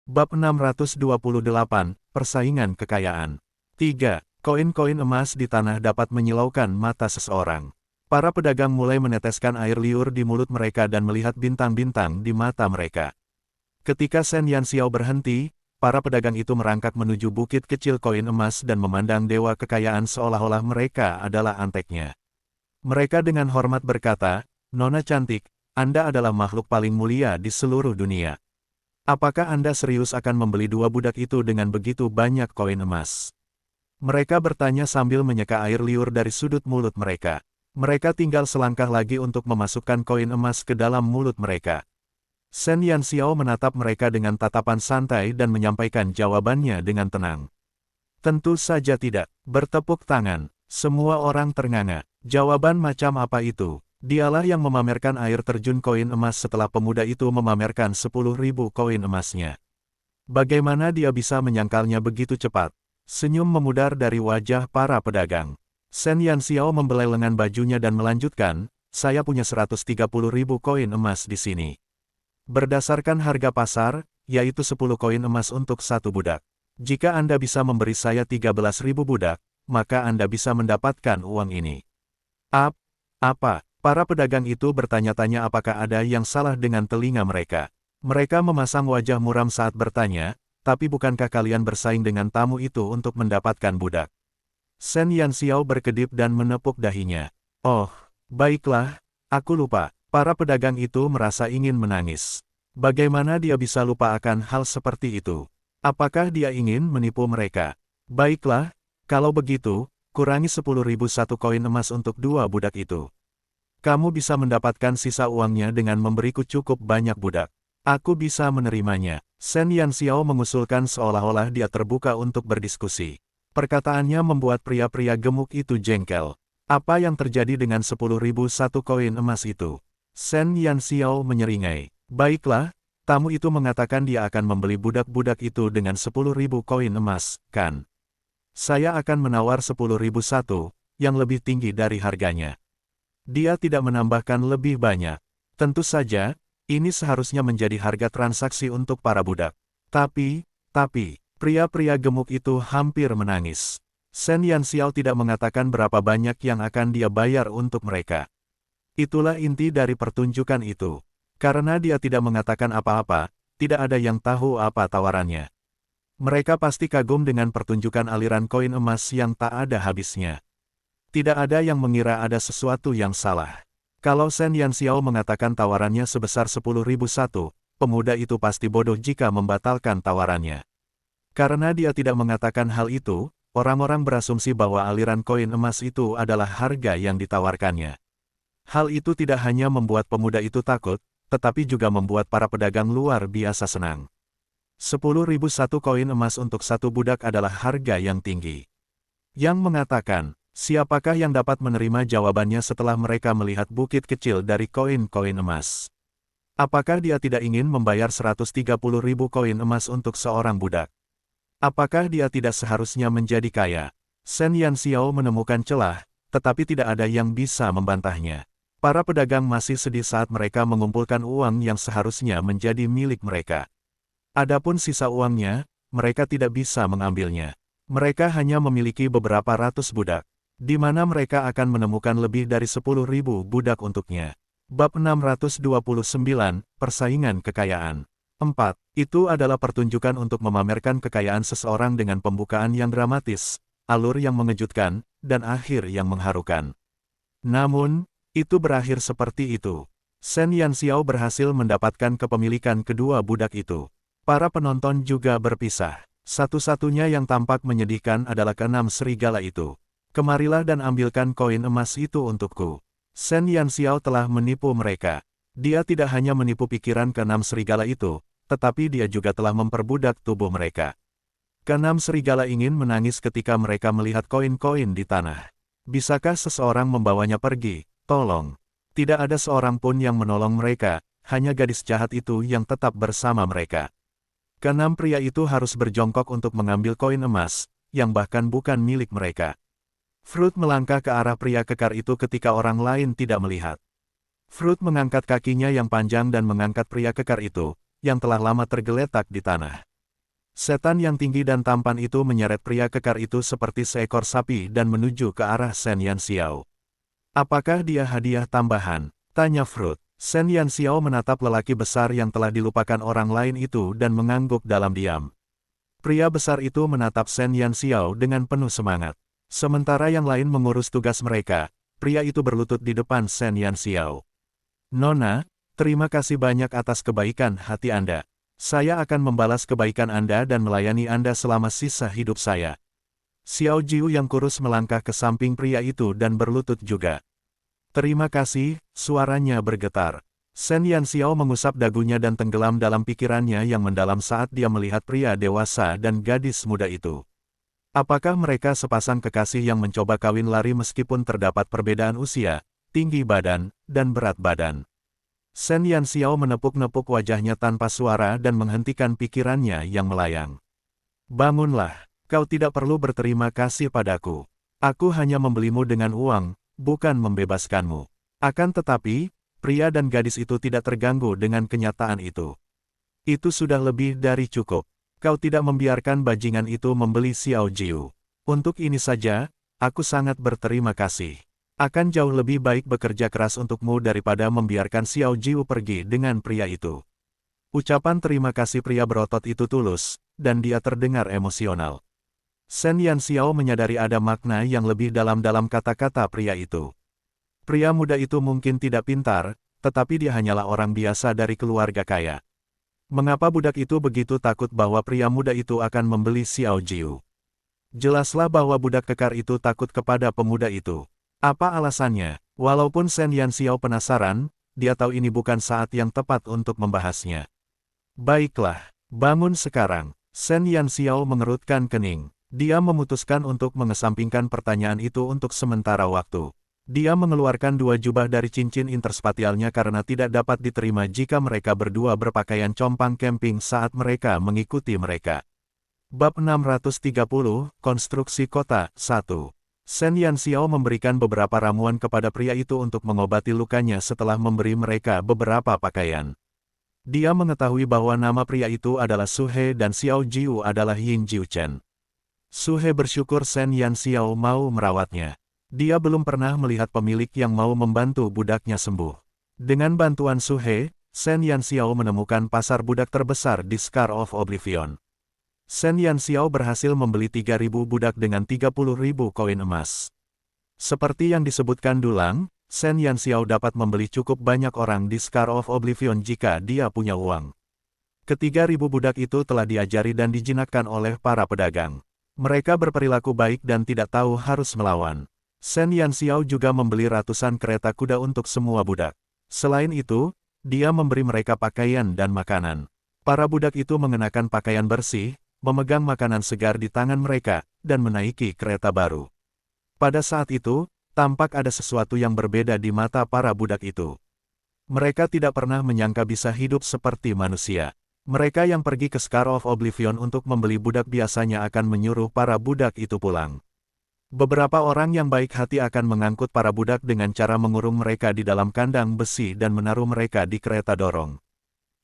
Bab 628, Persaingan Kekayaan. 3. Koin-koin emas di tanah dapat menyilaukan mata seseorang. Para pedagang mulai meneteskan air liur di mulut mereka dan melihat bintang-bintang di mata mereka. Ketika Shen Yanxiao berhenti, para pedagang itu merangkak menuju bukit kecil koin emas dan memandang dewa kekayaan seolah-olah mereka adalah anteknya. Mereka dengan hormat berkata, "Nona cantik, Anda adalah makhluk paling mulia di seluruh dunia. Apakah Anda serius akan membeli dua budak itu dengan begitu banyak koin emas?" Mereka bertanya sambil menyeka air liur dari sudut mulut mereka. Mereka tinggal selangkah lagi untuk memasukkan koin emas ke dalam mulut mereka. Shen Yanxiao menatap mereka dengan tatapan santai dan menyampaikan jawabannya dengan tenang. "Tentu saja tidak." Bertepuk tangan. Semua orang ternganga. Jawaban macam apa itu? Dialah yang memamerkan air terjun koin emas setelah pemuda itu memamerkan 10.000 koin emasnya. Bagaimana dia bisa menyangkalnya begitu cepat? Senyum memudar dari wajah para pedagang. Shen Yanxiao membelai lengan bajunya dan melanjutkan, "Saya punya 130.000 koin emas di sini. Berdasarkan harga pasar, yaitu 10 koin emas untuk satu budak. Jika Anda bisa memberi saya 13.000 budak, maka Anda bisa mendapatkan uang ini." Apa? Para pedagang itu bertanya-tanya apakah ada yang salah dengan telinga mereka. Mereka memasang wajah muram saat bertanya, "Tapi bukankah kalian bersaing dengan tamu itu untuk mendapatkan budak?" Shen Yanxiao berkedip dan menepuk dahinya. "Oh, baiklah, aku lupa." Para pedagang itu merasa ingin menangis. Bagaimana dia bisa lupa akan hal seperti itu? Apakah dia ingin menipu mereka? "Baiklah, kalau begitu, kurangi 10.001 koin emas untuk dua budak itu. Kamu bisa mendapatkan sisa uangnya dengan memberiku cukup banyak budak. Aku bisa menerimanya." Shen Yanxiao mengusulkan seolah-olah dia terbuka untuk berdiskusi. Perkataannya membuat pria-pria gemuk itu jengkel. Apa yang terjadi dengan 10.001 koin emas itu? Shen Yanxiao menyeringai. "Baiklah, tamu itu mengatakan dia akan membeli budak-budak itu dengan 10.000 koin emas, kan? Saya akan menawar 10.001, yang lebih tinggi dari harganya. Dia tidak menambahkan lebih banyak. Tentu saja, ini seharusnya menjadi harga transaksi untuk para budak. Tapi, pria-pria gemuk itu hampir menangis. Shen Yanxiao tidak mengatakan berapa banyak yang akan dia bayar untuk mereka. Itulah inti dari pertunjukan itu. Karena dia tidak mengatakan apa-apa, tidak ada yang tahu apa tawarannya. Mereka pasti kagum dengan pertunjukan aliran koin emas yang tak ada habisnya. Tidak ada yang mengira ada sesuatu yang salah. Kalau Shen Yanxiao mengatakan tawarannya sebesar 10.001, pemuda itu pasti bodoh jika membatalkan tawarannya. Karena dia tidak mengatakan hal itu, orang-orang berasumsi bahwa aliran koin emas itu adalah harga yang ditawarkannya. Hal itu tidak hanya membuat pemuda itu takut, tetapi juga membuat para pedagang luar biasa senang. 10.001 koin emas untuk satu budak adalah harga yang tinggi. Yang mengatakan, siapakah yang dapat menerima jawabannya setelah mereka melihat bukit kecil dari koin-koin emas? Apakah dia tidak ingin membayar 130.000 koin emas untuk seorang budak? Apakah dia tidak seharusnya menjadi kaya? Shen Yanxiao menemukan celah, tetapi tidak ada yang bisa membantahnya. Para pedagang masih sedih saat mereka mengumpulkan uang yang seharusnya menjadi milik mereka. Adapun sisa uangnya, mereka tidak bisa mengambilnya. Mereka hanya memiliki beberapa ratus budak, di mana mereka akan menemukan lebih dari 10.000 budak untuknya. Bab 629, Persaingan Kekayaan. 4. Itu adalah pertunjukan untuk memamerkan kekayaan seseorang dengan pembukaan yang dramatis, alur yang mengejutkan, dan akhir yang mengharukan. Namun, itu berakhir seperti itu. Shen Yanxiao berhasil mendapatkan kepemilikan kedua budak itu. Para penonton juga berpisah. Satu-satunya yang tampak menyedihkan adalah keenam serigala itu. "Kemarilah dan ambilkan koin emas itu untukku." Shen Yanxiao telah menipu mereka. Dia tidak hanya menipu pikiran keenam serigala itu, tetapi dia juga telah memperbudak tubuh mereka. Keenam serigala ingin menangis ketika mereka melihat koin-koin di tanah. Bisakah seseorang membawanya pergi? Tolong. Tidak ada seorang pun yang menolong mereka, hanya gadis jahat itu yang tetap bersama mereka. Keenam pria itu harus berjongkok untuk mengambil koin emas, yang bahkan bukan milik mereka. Fruit melangkah ke arah pria kekar itu ketika orang lain tidak melihat. Fruit mengangkat kakinya yang panjang dan mengangkat pria kekar itu, yang telah lama tergeletak di tanah. Setan yang tinggi dan tampan itu menyeret pria kekar itu seperti seekor sapi dan menuju ke arah Shen Yanxiao. Apakah dia hadiah tambahan? Tanya Fruit. Shen Yanxiao menatap lelaki besar yang telah dilupakan orang lain itu dan mengangguk dalam diam. Pria besar itu menatap Shen Yanxiao dengan penuh semangat. Sementara yang lain mengurus tugas mereka, pria itu berlutut di depan Shen Yanxiao. Nona, terima kasih banyak atas kebaikan hati Anda. Saya akan membalas kebaikan Anda dan melayani Anda selama sisa hidup saya. Xiao Jiu yang kurus melangkah ke samping pria itu dan berlutut juga. Terima kasih, suaranya bergetar. Shen Yanxiao mengusap dagunya dan tenggelam dalam pikirannya yang mendalam saat dia melihat pria dewasa dan gadis muda itu. Apakah mereka sepasang kekasih yang mencoba kawin lari meskipun terdapat perbedaan usia, tinggi badan, dan berat badan? Shen Yanxiao menepuk-nepuk wajahnya tanpa suara dan menghentikan pikirannya yang melayang. Bangunlah, kau tidak perlu berterima kasih padaku. Aku hanya membelimu dengan uang, bukan membebaskanmu. Akan tetapi, pria dan gadis itu tidak terganggu dengan kenyataan itu. Itu sudah lebih dari cukup. Kau tidak membiarkan bajingan itu membeli Xiao Jiu. Untuk ini saja, aku sangat berterima kasih. Akan jauh lebih baik bekerja keras untukmu daripada membiarkan Xiao Jiu pergi dengan pria itu. Ucapan terima kasih pria berotot itu tulus, dan dia terdengar emosional. Shen Yanxiao menyadari ada makna yang lebih dalam dalam kata-kata pria itu. Pria muda itu mungkin tidak pintar, tetapi dia hanyalah orang biasa dari keluarga kaya. Mengapa budak itu begitu takut bahwa pria muda itu akan membeli Xiao Jiu? Jelaslah bahwa budak kekar itu takut kepada pemuda itu. Apa alasannya? Walaupun Shen Yanxiao penasaran, dia tahu ini bukan saat yang tepat untuk membahasnya. Baiklah, bangun sekarang. Shen Yanxiao mengerutkan kening. Dia memutuskan untuk mengesampingkan pertanyaan itu untuk sementara waktu. Dia mengeluarkan 2 jubah dari cincin interspatialnya karena tidak dapat diterima jika mereka berdua berpakaian compang camping saat mereka mengikuti mereka. Bab 630, Konstruksi Kota, 1. Shen Yanxiao memberikan beberapa ramuan kepada pria itu untuk mengobati lukanya setelah memberi mereka beberapa pakaian. Dia mengetahui bahwa nama pria itu adalah Su He dan Xiao Jiu adalah Yin Jiu Chen. Su He bersyukur Shen Yanxiao mau merawatnya. Dia belum pernah melihat pemilik yang mau membantu budaknya sembuh. Dengan bantuan Su He, Shen Yanxiao menemukan pasar budak terbesar di Scar of Oblivion. Shen Yanxiao berhasil membeli 3.000 budak dengan 30.000 koin emas. Seperti yang disebutkan Dulang, Shen Yanxiao dapat membeli cukup banyak orang di Scar of Oblivion jika dia punya uang. Ke-3.000 budak itu telah diajari dan dijinakkan oleh para pedagang. Mereka berperilaku baik dan tidak tahu harus melawan. Shen Yanxiao juga membeli ratusan kereta kuda untuk semua budak. Selain itu, dia memberi mereka pakaian dan makanan. Para budak itu mengenakan pakaian bersih, memegang makanan segar di tangan mereka, dan menaiki kereta baru. Pada saat itu, tampak ada sesuatu yang berbeda di mata para budak itu. Mereka tidak pernah menyangka bisa hidup seperti manusia. Mereka yang pergi ke Scar of Oblivion untuk membeli budak biasanya akan menyuruh para budak itu pulang. Beberapa orang yang baik hati akan mengangkut para budak dengan cara mengurung mereka di dalam kandang besi dan menaruh mereka di kereta dorong.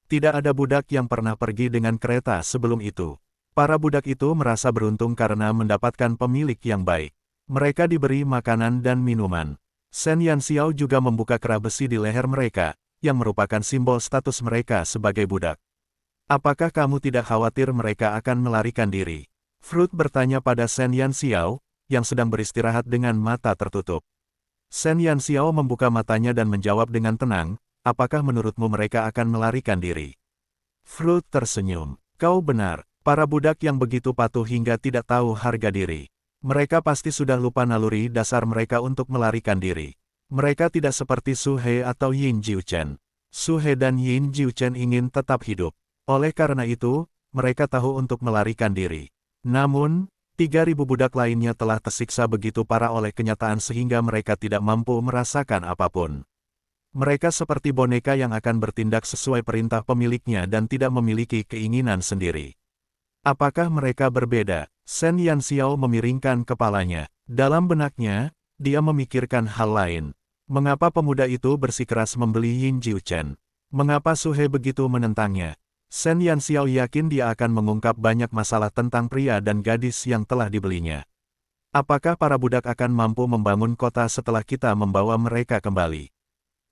Tidak ada budak yang pernah pergi dengan kereta sebelum itu. Para budak itu merasa beruntung karena mendapatkan pemilik yang baik. Mereka diberi makanan dan minuman. Shen Yanxiao juga membuka kerah besi di leher mereka, yang merupakan simbol status mereka sebagai budak. Apakah kamu tidak khawatir mereka akan melarikan diri? Fruit bertanya pada Shen Yanxiao, yang sedang beristirahat dengan mata tertutup. Shen Yanxiao membuka matanya dan menjawab dengan tenang, apakah menurutmu mereka akan melarikan diri? Fruit tersenyum. Kau benar, para budak yang begitu patuh hingga tidak tahu harga diri. Mereka pasti sudah lupa naluri dasar mereka untuk melarikan diri. Mereka tidak seperti Su He atau Yin Jiu Chen. Su He dan Yin Jiu Chen ingin tetap hidup. Oleh karena itu, mereka tahu untuk melarikan diri. Namun, 3.000 budak lainnya telah tersiksa begitu parah oleh kenyataan sehingga mereka tidak mampu merasakan apapun. Mereka seperti boneka yang akan bertindak sesuai perintah pemiliknya dan tidak memiliki keinginan sendiri. Apakah mereka berbeda? Shen Yanxiao memiringkan kepalanya. Dalam benaknya, dia memikirkan hal lain. Mengapa pemuda itu bersikeras membeli Yin Jiu Chen? Mengapa Su He begitu menentangnya? Sen Yanxiao yakin dia akan mengungkap banyak masalah tentang pria dan gadis yang telah dibelinya. Apakah para budak akan mampu membangun kota setelah kita membawa mereka kembali?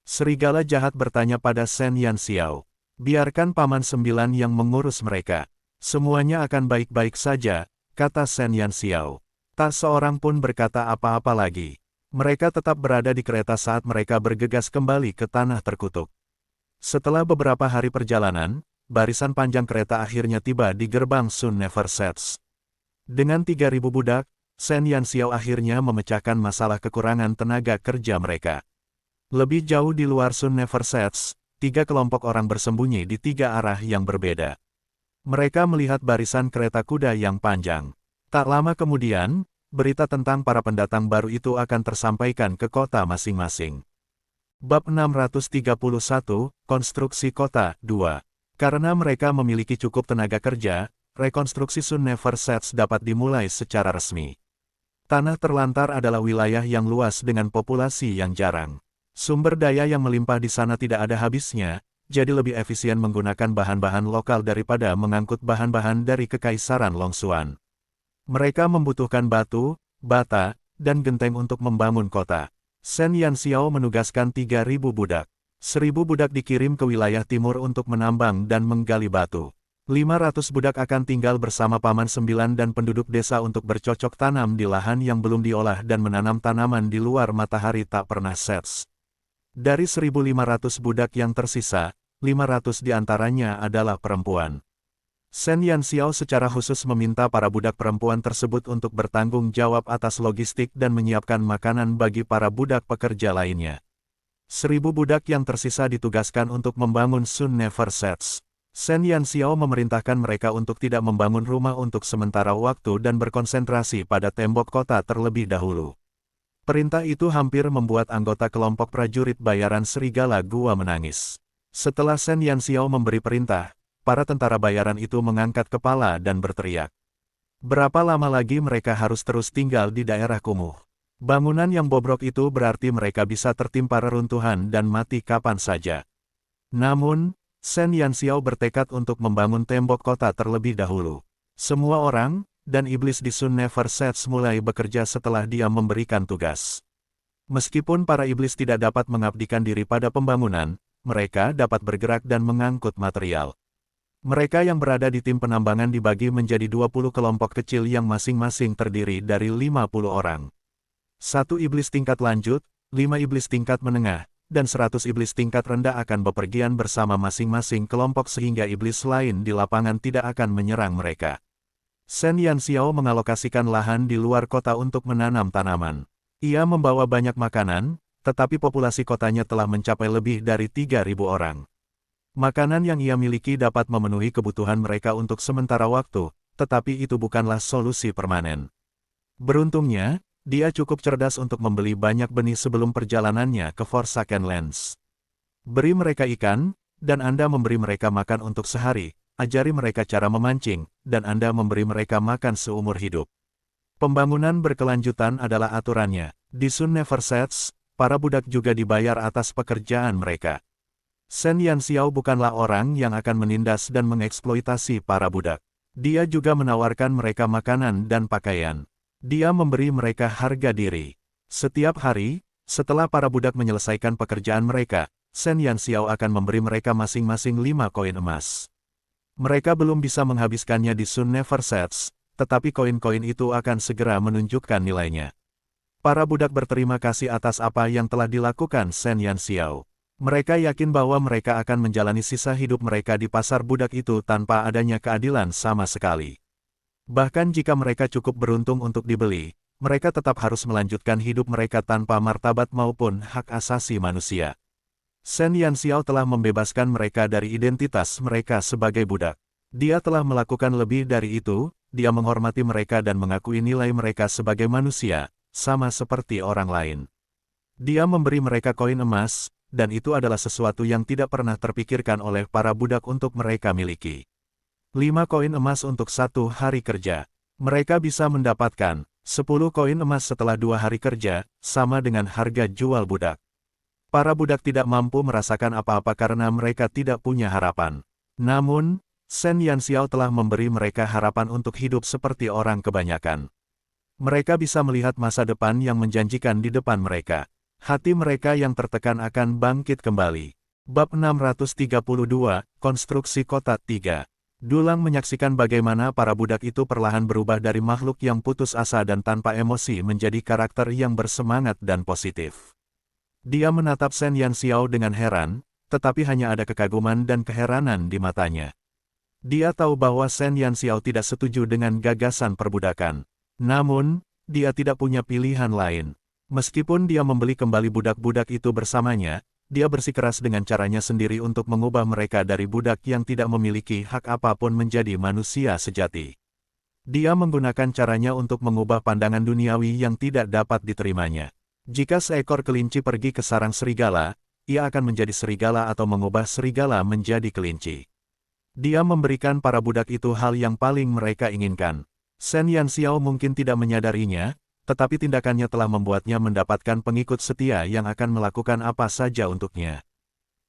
Serigala jahat bertanya pada Sen Yanxiao. Biarkan Paman Sembilan yang mengurus mereka. Semuanya akan baik-baik saja, kata Sen Yanxiao. Tak seorang pun berkata apa-apa lagi. Mereka tetap berada di kereta saat mereka bergegas kembali ke tanah terkutuk. Setelah beberapa hari perjalanan, barisan panjang kereta akhirnya tiba di gerbang Sun Never Sets. Dengan 3.000 budak, Sen Yanxiao akhirnya memecahkan masalah kekurangan tenaga kerja mereka. Lebih jauh di luar Sun Never Sets, 3 kelompok orang bersembunyi di 3 arah yang berbeda. Mereka melihat barisan kereta kuda yang panjang. Tak lama kemudian, berita tentang para pendatang baru itu akan tersampaikan ke kota masing-masing. Bab 631, Konstruksi Kota 2. Karena mereka memiliki cukup tenaga kerja, rekonstruksi Sun Never Sets dapat dimulai secara resmi. Tanah terlantar adalah wilayah yang luas dengan populasi yang jarang. Sumber daya yang melimpah di sana tidak ada habisnya, jadi lebih efisien menggunakan bahan-bahan lokal daripada mengangkut bahan-bahan dari Kekaisaran Longsuan. Mereka membutuhkan batu, bata, dan genteng untuk membangun kota. Sen Yanxiao menugaskan 3.000 budak. 1.000 budak dikirim ke wilayah timur untuk menambang dan menggali batu. 500 budak akan tinggal bersama Paman Sembilan dan penduduk desa untuk bercocok tanam di lahan yang belum diolah dan menanam tanaman di luar matahari tak pernah sets. Dari 1.500 budak yang tersisa, 500 diantaranya adalah perempuan. Sen Yanxiao secara khusus meminta para budak perempuan tersebut untuk bertanggung jawab atas logistik dan menyiapkan makanan bagi para budak pekerja lainnya. 1.000 budak yang tersisa ditugaskan untuk membangun Sun Never Sets. Sen Yanxiao memerintahkan mereka untuk tidak membangun rumah untuk sementara waktu dan berkonsentrasi pada tembok kota terlebih dahulu. Perintah itu hampir membuat anggota kelompok prajurit bayaran Serigala Gua menangis. Setelah Sen Yanxiao memberi perintah, para tentara bayaran itu mengangkat kepala dan berteriak. Berapa lama lagi mereka harus terus tinggal di daerah kumuh? Bangunan yang bobrok itu berarti mereka bisa tertimpa reruntuhan dan mati kapan saja. Namun, Sen Yanxiao bertekad untuk membangun tembok kota terlebih dahulu. Semua orang, dan iblis di Sun Never Sets mulai bekerja setelah dia memberikan tugas. Meskipun para iblis tidak dapat mengabdikan diri pada pembangunan, mereka dapat bergerak dan mengangkut material. Mereka yang berada di tim penambangan dibagi menjadi 20 kelompok kecil yang masing-masing terdiri dari 50 orang. 1 iblis tingkat lanjut, 5 iblis tingkat menengah, dan 100 iblis tingkat rendah akan bepergian bersama masing-masing kelompok sehingga iblis lain di lapangan tidak akan menyerang mereka. Sen Yanxiao mengalokasikan lahan di luar kota untuk menanam tanaman. Ia membawa banyak makanan, tetapi populasi kotanya telah mencapai lebih dari 3.000 orang. Makanan yang ia miliki dapat memenuhi kebutuhan mereka untuk sementara waktu, tetapi itu bukanlah solusi permanen. Beruntungnya, dia cukup cerdas untuk membeli banyak benih sebelum perjalanannya ke Forsaken Lands. Beri mereka ikan, dan Anda memberi mereka makan untuk sehari, ajari mereka cara memancing, dan Anda memberi mereka makan seumur hidup. Pembangunan berkelanjutan adalah aturannya. Di Sun Never Sets, para budak juga dibayar atas pekerjaan mereka. Sen Yanxiao bukanlah orang yang akan menindas dan mengeksploitasi para budak. Dia juga menawarkan mereka makanan dan pakaian. Dia memberi mereka harga diri. Setiap hari, setelah para budak menyelesaikan pekerjaan mereka, Sen Yanxiao akan memberi mereka masing-masing 5 koin emas. Mereka belum bisa menghabiskannya di Sun Never Sets, tetapi koin-koin itu akan segera menunjukkan nilainya. Para budak berterima kasih atas apa yang telah dilakukan Sen Yanxiao. Mereka yakin bahwa mereka akan menjalani sisa hidup mereka di pasar budak itu tanpa adanya keadilan sama sekali. Bahkan jika mereka cukup beruntung untuk dibeli, mereka tetap harus melanjutkan hidup mereka tanpa martabat maupun hak asasi manusia. Sen Yanxiao telah membebaskan mereka dari identitas mereka sebagai budak. Dia telah melakukan lebih dari itu, dia menghormati mereka dan mengakui nilai mereka sebagai manusia, sama seperti orang lain. Dia memberi mereka koin emas, dan itu adalah sesuatu yang tidak pernah terpikirkan oleh para budak untuk mereka miliki. 5 koin emas untuk 1 hari kerja. Mereka bisa mendapatkan 10 koin emas setelah 2 hari kerja, sama dengan harga jual budak. Para budak tidak mampu merasakan apa-apa karena mereka tidak punya harapan. Namun, Shen Yanxiao telah memberi mereka harapan untuk hidup seperti orang kebanyakan. Mereka bisa melihat masa depan yang menjanjikan di depan mereka. Hati mereka yang tertekan akan bangkit kembali. Bab 632, Konstruksi Kota 3. Dulang menyaksikan bagaimana para budak itu perlahan berubah dari makhluk yang putus asa dan tanpa emosi menjadi karakter yang bersemangat dan positif. Dia menatap Shen Yanxiao dengan heran, tetapi hanya ada kekaguman dan keheranan di matanya. Dia tahu bahwa Shen Yanxiao tidak setuju dengan gagasan perbudakan. Namun, dia tidak punya pilihan lain. Meskipun dia membeli kembali budak-budak itu bersamanya, dia bersikeras dengan caranya sendiri untuk mengubah mereka dari budak yang tidak memiliki hak apapun menjadi manusia sejati. Dia menggunakan caranya untuk mengubah pandangan duniawi yang tidak dapat diterimanya. Jika seekor kelinci pergi ke sarang serigala, ia akan menjadi serigala atau mengubah serigala menjadi kelinci. Dia memberikan para budak itu hal yang paling mereka inginkan. Shen Yanxiao mungkin tidak menyadarinya, tetapi tindakannya telah membuatnya mendapatkan pengikut setia yang akan melakukan apa saja untuknya.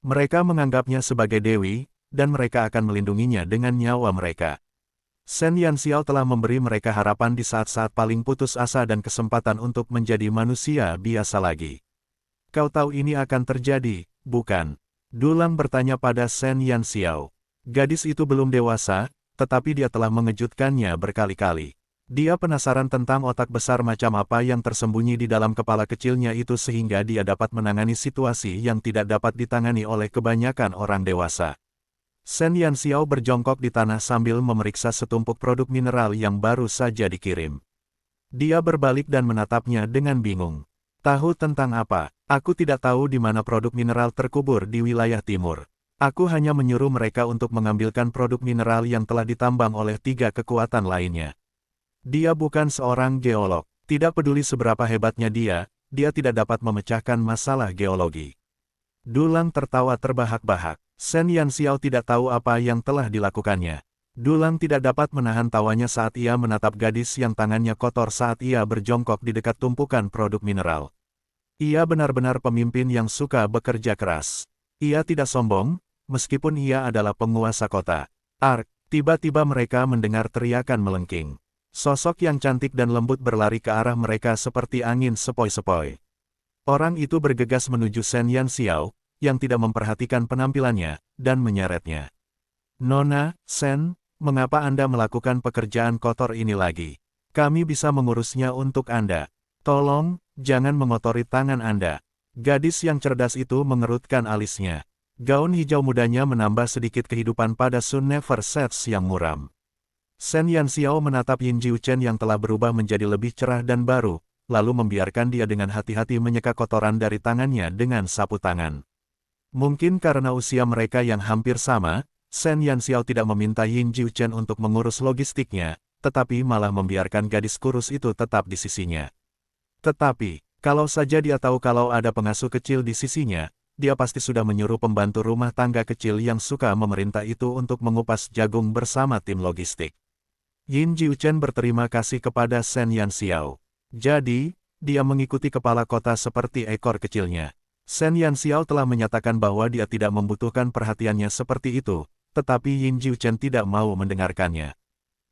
Mereka menganggapnya sebagai dewi, dan mereka akan melindunginya dengan nyawa mereka. Shen Yanxiao telah memberi mereka harapan di saat-saat paling putus asa dan kesempatan untuk menjadi manusia biasa lagi. Kau tahu ini akan terjadi, bukan? Dulang bertanya pada Shen Yanxiao. Gadis itu belum dewasa, tetapi dia telah mengejutkannya berkali-kali. Dia penasaran tentang otak besar macam apa yang tersembunyi di dalam kepala kecilnya itu sehingga dia dapat menangani situasi yang tidak dapat ditangani oleh kebanyakan orang dewasa. Shen Yanxiao berjongkok di tanah sambil memeriksa setumpuk produk mineral yang baru saja dikirim. Dia berbalik dan menatapnya dengan bingung. Tahu tentang apa? Aku tidak tahu di mana produk mineral terkubur di wilayah timur. Aku hanya menyuruh mereka untuk mengambilkan produk mineral yang telah ditambang oleh 3 kekuatan lainnya. Dia bukan seorang geolog. Tidak peduli seberapa hebatnya dia tidak dapat memecahkan masalah geologi. Dulang tertawa terbahak-bahak. Shen Yanxiao tidak tahu apa yang telah dilakukannya. Dulang tidak dapat menahan tawanya saat ia menatap gadis yang tangannya kotor saat ia berjongkok di dekat tumpukan produk mineral. Ia benar-benar pemimpin yang suka bekerja keras. Ia tidak sombong, meskipun ia adalah penguasa kota. Tiba-tiba mereka mendengar teriakan melengking. Sosok yang cantik dan lembut berlari ke arah mereka seperti angin sepoi-sepoi. Orang itu bergegas menuju Shen Yanxiao, yang tidak memperhatikan penampilannya, dan menyeretnya. Nona, Shen, mengapa Anda melakukan pekerjaan kotor ini lagi? Kami bisa mengurusnya untuk Anda. Tolong, jangan mengotori tangan Anda. Gadis yang cerdas itu mengerutkan alisnya. Gaun hijau mudanya menambah sedikit kehidupan pada Sun Never Sets yang muram. Shen Yanxiao menatap Yin Jiuchen yang telah berubah menjadi lebih cerah dan baru, lalu membiarkan dia dengan hati-hati menyeka kotoran dari tangannya dengan sapu tangan. Mungkin karena usia mereka yang hampir sama, Shen Yanxiao tidak meminta Yin Jiuchen untuk mengurus logistiknya, tetapi malah membiarkan gadis kurus itu tetap di sisinya. Tetapi, kalau saja dia tahu kalau ada pengasuh kecil di sisinya, dia pasti sudah menyuruh pembantu rumah tangga kecil yang suka memerintah itu untuk mengupas jagung bersama tim logistik. Yin Jiuchen berterima kasih kepada Shen Yanxiao. Jadi, dia mengikuti kepala kota seperti ekor kecilnya. Shen Yanxiao telah menyatakan bahwa dia tidak membutuhkan perhatiannya seperti itu, tetapi Yin Jiuchen tidak mau mendengarkannya.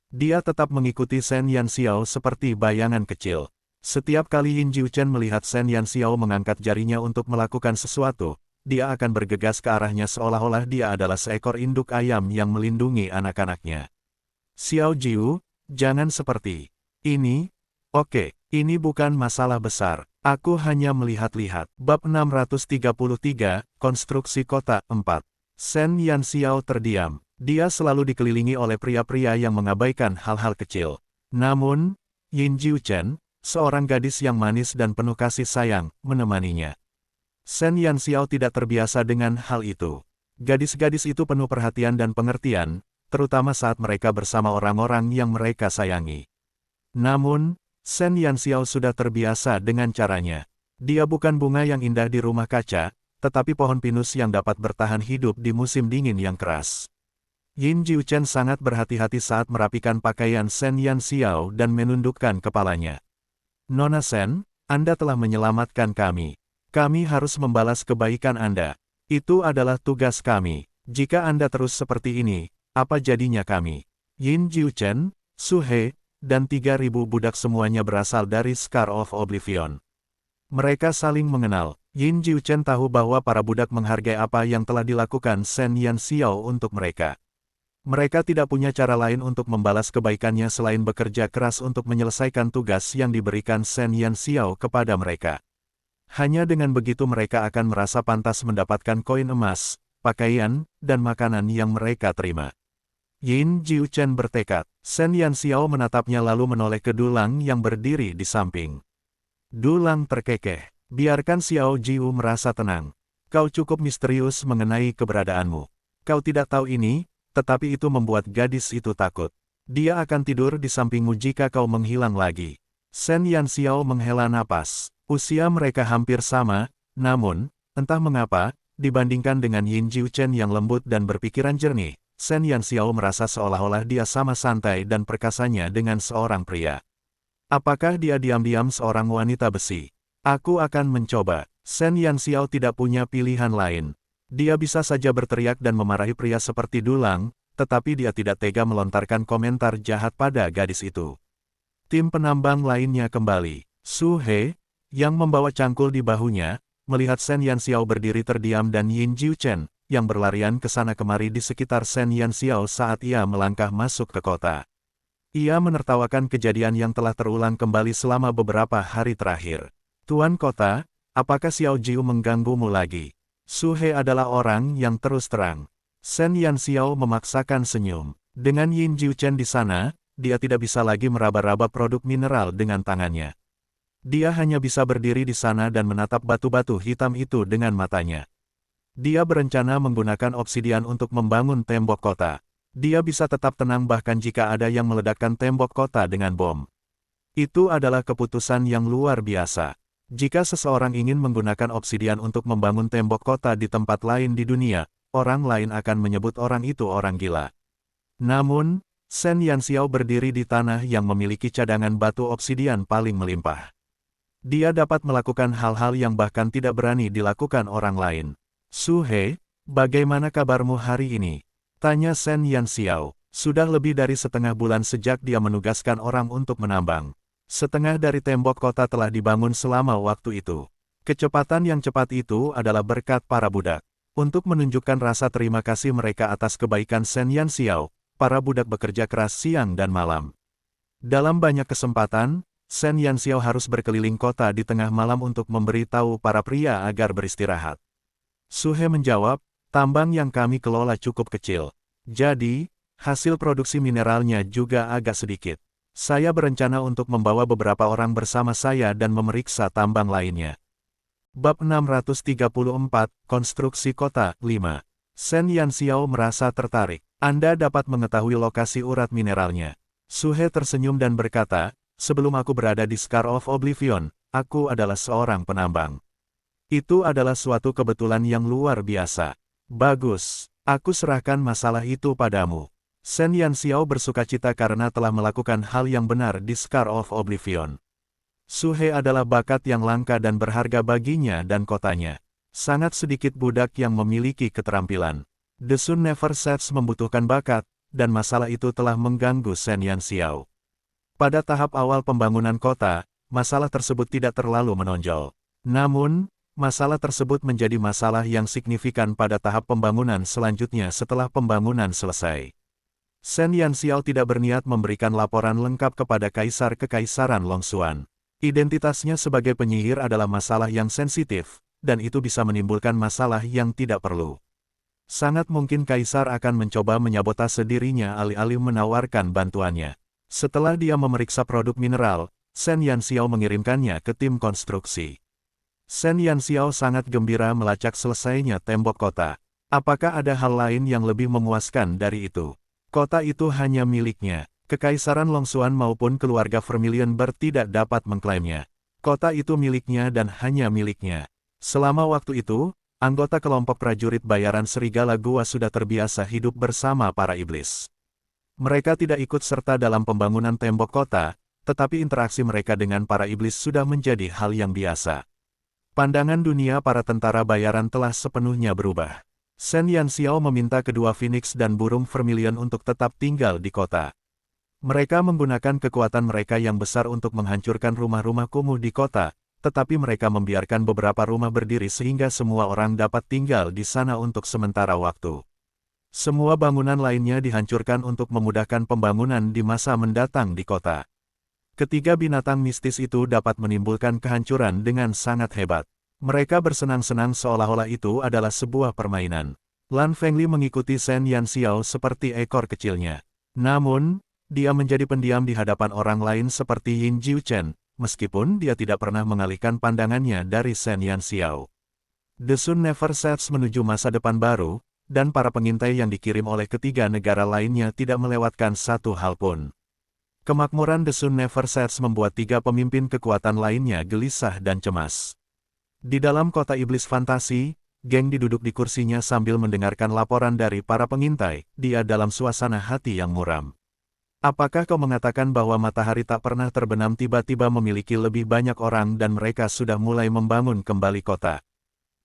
Dia tetap mengikuti Shen Yanxiao seperti bayangan kecil. Setiap kali Yin Jiuchen melihat Shen Yanxiao mengangkat jarinya untuk melakukan sesuatu, dia akan bergegas ke arahnya seolah-olah dia adalah seekor induk ayam yang melindungi anak-anaknya. Xiao Jiu, jangan seperti ini. Oke, ini bukan masalah besar. Aku hanya melihat-lihat. Bab 633, Konstruksi Kota 4. Shen Yanxiao terdiam. Dia selalu dikelilingi oleh pria-pria yang mengabaikan hal-hal kecil. Namun, Yin Jiuchen, seorang gadis yang manis dan penuh kasih sayang, menemaninya. Shen Yanxiao tidak terbiasa dengan hal itu. Gadis-gadis itu penuh perhatian dan pengertian, terutama saat mereka bersama orang-orang yang mereka sayangi. Namun, Shen Yanxiao sudah terbiasa dengan caranya. Dia bukan bunga yang indah di rumah kaca, tetapi pohon pinus yang dapat bertahan hidup di musim dingin yang keras. Yin Jiuchen sangat berhati-hati saat merapikan pakaian Shen Yanxiao dan menundukkan kepalanya. Nona Shen, Anda telah menyelamatkan kami. Kami harus membalas kebaikan Anda. Itu adalah tugas kami. Jika Anda terus seperti ini, Apa jadinya kami? Yin Jiuchen, Su He, dan 3.000 budak semuanya berasal dari Scar of Oblivion. Mereka saling mengenal. Yin Jiuchen tahu bahwa para budak menghargai apa yang telah dilakukan Shen Yanxiao untuk mereka. Mereka tidak punya cara lain untuk membalas kebaikannya selain bekerja keras untuk menyelesaikan tugas yang diberikan Shen Yanxiao kepada mereka. Hanya dengan begitu mereka akan merasa pantas mendapatkan koin emas, pakaian, dan makanan yang mereka terima. Yin Jiuchen bertekad. Shen Yanxiao menatapnya lalu menoleh ke Dulang yang berdiri di samping. Dulang terkekeh. Biarkan Xiao Jiu merasa tenang. Kau cukup misterius mengenai keberadaanmu. Kau tidak tahu ini, tetapi itu membuat gadis itu takut. Dia akan tidur di sampingmu jika kau menghilang lagi. Shen Yanxiao menghela napas. Usia mereka hampir sama, namun, entah mengapa, dibandingkan dengan Yin Jiuchen yang lembut dan berpikiran jernih, Shen Yanxiao merasa seolah-olah dia sama santai dan perkasanya dengan seorang pria. Apakah dia diam-diam seorang wanita besi? Aku akan mencoba. Shen Yanxiao tidak punya pilihan lain. Dia bisa saja berteriak dan memarahi pria seperti Dulang, tetapi dia tidak tega melontarkan komentar jahat pada gadis itu. Tim penambang lainnya kembali. Su He, yang membawa cangkul di bahunya, melihat Shen Yanxiao berdiri terdiam dan Yin Jiuchen, yang berlarian ke sana kemari di sekitar Shen Yanxiao saat ia melangkah masuk ke kota. Ia menertawakan kejadian yang telah terulang kembali selama beberapa hari terakhir. Tuan kota, apakah Xiao Jiu mengganggumu lagi? Su He adalah orang yang terus terang. Shen Yanxiao memaksakan senyum. Dengan Yin Jiuchen di sana, dia tidak bisa lagi meraba-raba produk mineral dengan tangannya. Dia hanya bisa berdiri di sana dan menatap batu-batu hitam itu dengan matanya. Dia berencana menggunakan obsidian untuk membangun tembok kota. Dia bisa tetap tenang bahkan jika ada yang meledakkan tembok kota dengan bom. Itu adalah keputusan yang luar biasa. Jika seseorang ingin menggunakan obsidian untuk membangun tembok kota di tempat lain di dunia, orang lain akan menyebut orang itu orang gila. Namun, Shen Yanxiao berdiri di tanah yang memiliki cadangan batu obsidian paling melimpah. Dia dapat melakukan hal-hal yang bahkan tidak berani dilakukan orang lain. Su He, bagaimana kabarmu hari ini? Tanya Shen Yanxiao. Sudah lebih dari setengah bulan sejak dia menugaskan orang untuk menambang. Setengah dari tembok kota telah dibangun selama waktu itu. Kecepatan yang cepat itu adalah berkat para budak. Untuk menunjukkan rasa terima kasih mereka atas kebaikan Shen Yanxiao, para budak bekerja keras siang dan malam. Dalam banyak kesempatan, Shen Yanxiao harus berkeliling kota di tengah malam untuk memberitahu para pria agar beristirahat. Su He menjawab, tambang yang kami kelola cukup kecil. Jadi, hasil produksi mineralnya juga agak sedikit. Saya berencana untuk membawa beberapa orang bersama saya dan memeriksa tambang lainnya. Bab 634, Konstruksi Kota, 5. Shen Yanxiao merasa tertarik. Anda dapat mengetahui lokasi urat mineralnya. Su He tersenyum dan berkata, sebelum aku berada di Scar of Oblivion, aku adalah seorang penambang. Itu adalah suatu kebetulan yang luar biasa. Bagus, aku serahkan masalah itu padamu. Shen Yanxiao bersukacita karena telah melakukan hal yang benar di Scar of Oblivion. Su He adalah bakat yang langka dan berharga baginya dan kotanya. Sangat sedikit budak yang memiliki keterampilan. The Sun Never Sets membutuhkan bakat, dan masalah itu telah mengganggu Shen Yanxiao. Pada tahap awal pembangunan kota, masalah tersebut tidak terlalu menonjol. Namun, masalah tersebut menjadi masalah yang signifikan pada tahap pembangunan selanjutnya setelah pembangunan selesai. Shen Yanxiao tidak berniat memberikan laporan lengkap kepada Kaisar Kekaisaran Longxuan. Identitasnya sebagai penyihir adalah masalah yang sensitif, dan itu bisa menimbulkan masalah yang tidak perlu. Sangat mungkin Kaisar akan mencoba menyabotase dirinya alih-alih menawarkan bantuannya. Setelah dia memeriksa produk mineral, Shen Yanxiao mengirimkannya ke tim konstruksi. Shen Yanxiao sangat gembira melacak selesainya tembok kota. Apakah ada hal lain yang lebih memuaskan dari itu? Kota itu hanya miliknya. Kekaisaran Longxuan maupun keluarga Vermilion Bird tidak dapat mengklaimnya. Kota itu miliknya dan hanya miliknya. Selama waktu itu, anggota kelompok prajurit bayaran Serigala Gua sudah terbiasa hidup bersama para iblis. Mereka tidak ikut serta dalam pembangunan tembok kota, tetapi interaksi mereka dengan para iblis sudah menjadi hal yang biasa. Pandangan dunia para tentara bayaran telah sepenuhnya berubah. Shen Yanxiao meminta kedua Phoenix dan burung vermilion untuk tetap tinggal di kota. Mereka menggunakan kekuatan mereka yang besar untuk menghancurkan rumah-rumah kumuh di kota, tetapi mereka membiarkan beberapa rumah berdiri sehingga semua orang dapat tinggal di sana untuk sementara waktu. Semua bangunan lainnya dihancurkan untuk memudahkan pembangunan di masa mendatang di kota. Ketiga binatang mistis itu dapat menimbulkan kehancuran dengan sangat hebat. Mereka bersenang-senang seolah-olah itu adalah sebuah permainan. Lan Fengli mengikuti Shen Yanxiao seperti ekor kecilnya. Namun, dia menjadi pendiam di hadapan orang lain seperti Yin Jiuchen, meskipun dia tidak pernah mengalihkan pandangannya dari Shen Yanxiao. The Sun Never Sets menuju masa depan baru, dan para pengintai yang dikirim oleh ketiga negara lainnya tidak melewatkan satu hal pun. Kemakmuran The Sun Never Sets membuat tiga pemimpin kekuatan lainnya gelisah dan cemas. Di dalam kota iblis fantasi, Geng duduk di kursinya sambil mendengarkan laporan dari para pengintai. Dia dalam suasana hati yang muram. Apakah kau mengatakan bahwa matahari tak pernah terbenam tiba-tiba memiliki lebih banyak orang dan mereka sudah mulai membangun kembali kota?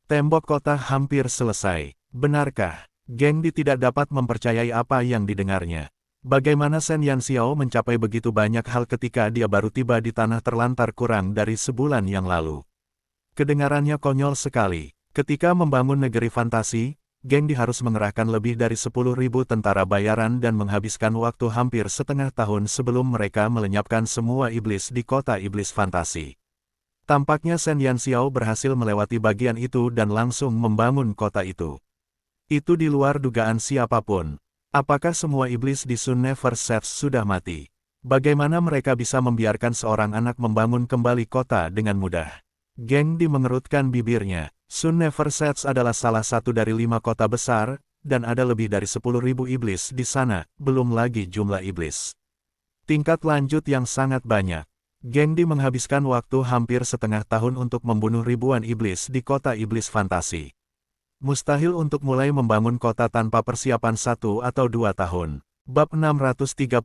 Tembok kota hampir selesai. Benarkah? Geng Di tidak dapat mempercayai apa yang didengarnya. Bagaimana Shen Yanxiao mencapai begitu banyak hal ketika dia baru tiba di tanah terlantar kurang dari sebulan yang lalu? Kedengarannya konyol sekali. Ketika membangun negeri fantasi, Geng Di harus mengerahkan lebih dari 10.000 tentara bayaran dan menghabiskan waktu hampir setengah tahun sebelum mereka melenyapkan semua iblis di kota iblis fantasi. Tampaknya Shen Yanxiao berhasil melewati bagian itu dan langsung membangun kota itu. Itu di luar dugaan siapapun. Apakah semua iblis di Sun Never Sets sudah mati? Bagaimana mereka bisa membiarkan seorang anak membangun kembali kota dengan mudah? Geng Di mengerutkan bibirnya. Sun Never Sets adalah salah satu dari 5 kota besar, dan ada lebih dari 10.000 iblis di sana, belum lagi jumlah iblis. Tingkat lanjut yang sangat banyak. Geng Di menghabiskan waktu hampir setengah tahun untuk membunuh ribuan iblis di kota iblis fantasi. Mustahil untuk mulai membangun kota tanpa persiapan 1 atau 2 tahun. Bab 635,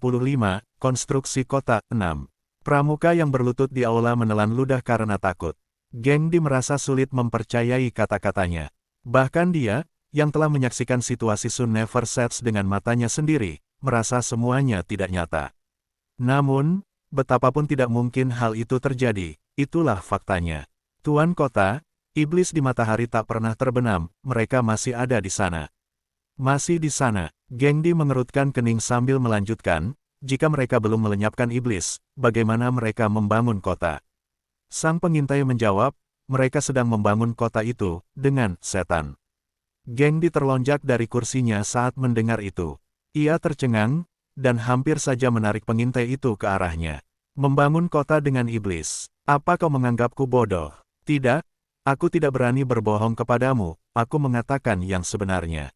Konstruksi Kota 6. Pramuka yang berlutut di aula menelan ludah karena takut. Geng Di merasa sulit mempercayai kata-katanya. Bahkan dia, yang telah menyaksikan situasi Sun Never Sets dengan matanya sendiri, merasa semuanya tidak nyata. Namun, betapapun tidak mungkin hal itu terjadi, itulah faktanya. Tuan Kota, iblis di matahari tak pernah terbenam, mereka masih ada di sana. Masih di sana, Geng Di mengerutkan kening sambil melanjutkan, jika mereka belum melenyapkan iblis, bagaimana mereka membangun kota? Sang pengintai menjawab, mereka sedang membangun kota itu, dengan setan. Geng Di terlonjak dari kursinya saat mendengar itu. Ia tercengang, dan hampir saja menarik pengintai itu ke arahnya. Membangun kota dengan iblis. Apa kau menganggapku bodoh? Tidak, aku tidak berani berbohong kepadamu, aku mengatakan yang sebenarnya.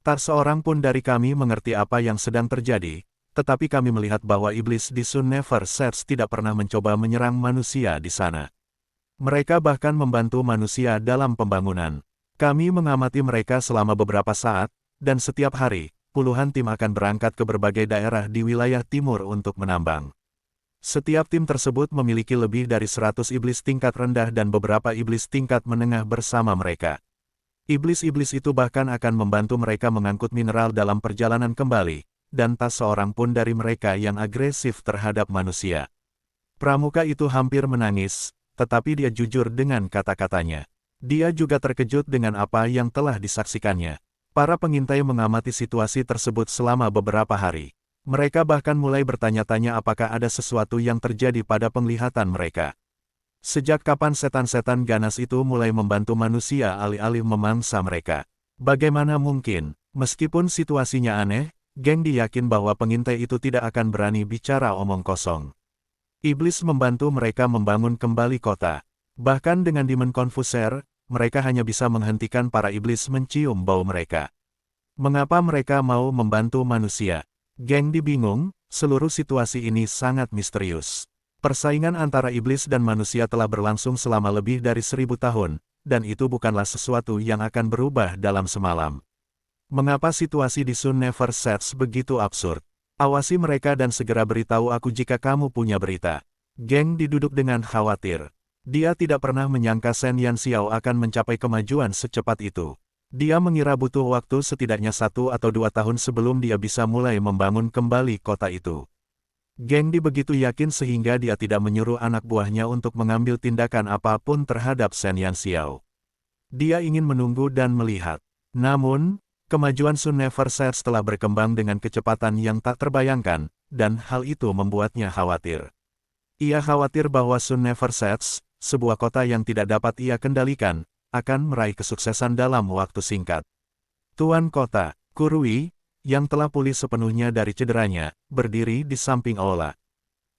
Tak seorang pun dari kami mengerti apa yang sedang terjadi. Tetapi kami melihat bahwa iblis di Sun Never Sets tidak pernah mencoba menyerang manusia di sana. Mereka bahkan membantu manusia dalam pembangunan. Kami mengamati mereka selama beberapa saat, dan setiap hari, puluhan tim akan berangkat ke berbagai daerah di wilayah timur untuk menambang. Setiap tim tersebut memiliki lebih dari 100 iblis tingkat rendah dan beberapa iblis tingkat menengah bersama mereka. Iblis-iblis itu bahkan akan membantu mereka mengangkut mineral dalam perjalanan kembali. Dan tak seorang pun dari mereka yang agresif terhadap manusia. Pramuka itu hampir menangis, tetapi dia jujur dengan kata-katanya. Dia juga terkejut dengan apa yang telah disaksikannya. Para pengintai mengamati situasi tersebut selama beberapa hari. Mereka bahkan mulai bertanya-tanya apakah ada sesuatu yang terjadi pada penglihatan mereka. Sejak kapan setan-setan ganas itu mulai membantu manusia alih-alih memangsa mereka? Bagaimana mungkin, meskipun situasinya aneh, Geng Di yakin bahwa pengintai itu tidak akan berani bicara omong kosong. Iblis membantu mereka membangun kembali kota. Bahkan dengan Demon Confuser, mereka hanya bisa menghentikan para iblis mencium bau mereka. Mengapa mereka mau membantu manusia? Geng Di bingung, seluruh situasi ini sangat misterius. Persaingan antara iblis dan manusia telah berlangsung selama lebih dari 1000 tahun, dan itu bukanlah sesuatu yang akan berubah dalam semalam. Mengapa situasi di Sun Never Sets begitu absurd? Awasi mereka dan segera beritahu aku jika kamu punya berita. Geng Di duduk dengan khawatir. Dia tidak pernah menyangka Shen Yanxiao akan mencapai kemajuan secepat itu. Dia mengira butuh waktu setidaknya 1 atau 2 tahun sebelum dia bisa mulai membangun kembali kota itu. Geng Di begitu yakin sehingga dia tidak menyuruh anak buahnya untuk mengambil tindakan apapun terhadap Shen Yanxiao. Dia ingin menunggu dan melihat. Namun, kemajuan Sun Neverset telah berkembang dengan kecepatan yang tak terbayangkan, dan hal itu membuatnya khawatir. Ia khawatir bahwa Sun Neverset, sebuah kota yang tidak dapat ia kendalikan, akan meraih kesuksesan dalam waktu singkat. Tuan Kota, Kurui, yang telah pulih sepenuhnya dari cederanya, berdiri di samping Aula.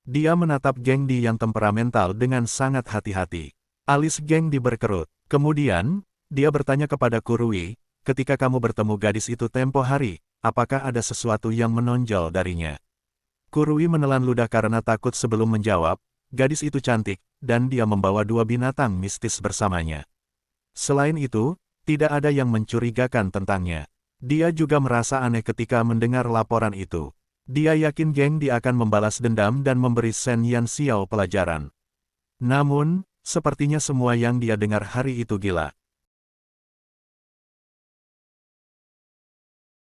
Dia menatap Geng Di yang temperamental dengan sangat hati-hati. Alis Geng Di berkerut. Kemudian, dia bertanya kepada Kurui, ketika kamu bertemu gadis itu tempo hari, apakah ada sesuatu yang menonjol darinya? Kurui menelan ludah karena takut sebelum menjawab, gadis itu cantik, dan dia membawa 2 binatang mistis bersamanya. Selain itu, tidak ada yang mencurigakan tentangnya. Dia juga merasa aneh ketika mendengar laporan itu. Dia yakin Geng Di akan membalas dendam dan memberi Shen Yanxiao pelajaran. Namun, sepertinya semua yang dia dengar hari itu gila.